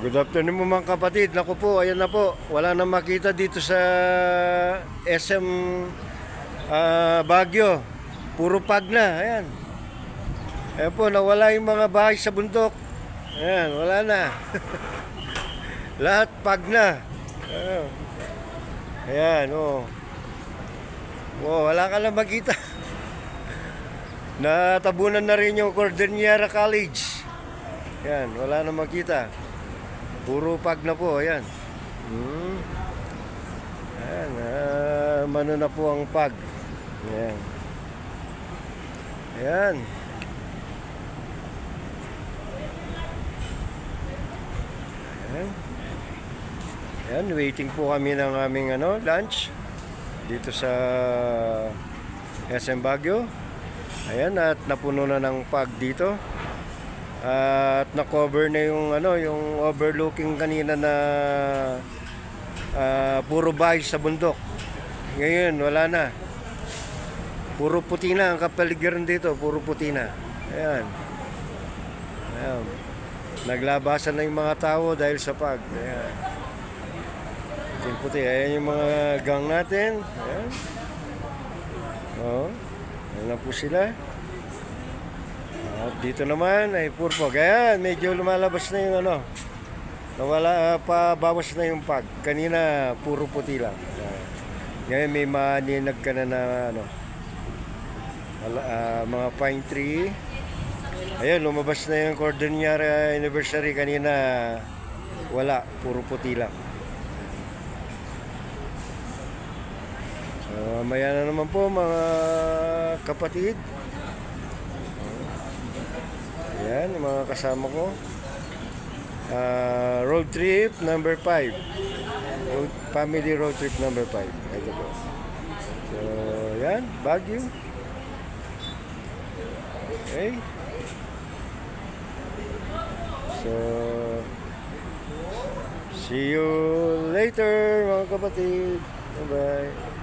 Good afternoon mo mga kapatid. Naku po, ayan na po. Wala na makita dito sa SM Baguio. Puro pag na. Ayan. Ayan po, nawala yung mga bahay sa bundok. Ayan, wala na. Lahat pag na. Ayan, ayan oh. Wow, wala ka na makita. Natabunan na rin yung Cordillera College. Ayan, wala na makita. Puro pag na po, ayan. Ayan, mano na po ang pag. Ayan. Ayan. Ayan. Ayan, waiting po kami ng aming lunch dito sa SM Baguio. Ayan, at napuno na ng pag dito. At na-cover na yung yung overlooking kanina na puro bahay sa bundok. Ngayon wala na. Puro puti na ang kapaligiran dito, puro puti na. Ayan. Ayan. Naglabasan na yung mga tao dahil sa pag. Ayan. Puti. Ayan yung mga gang natin. Ayan. Oh. Ayan na po sila. At dito naman ay purpo. Kaya medyo lumalabas na yung nawala, pabawas na yung pag. Kanina puro puti lang. Ngayon may maninag ka na mga pine tree. Ayun, lumabas na yung Cordillera Anniversary. Kanina wala, puro puti lang. So maya na naman po mga kapatid. Ayan, yung mga kasama ko. Road trip number 5. Family road trip number 5. Ito po. So, yan, Baguio. Okay. So, see you later mga kapatid. Bye-bye.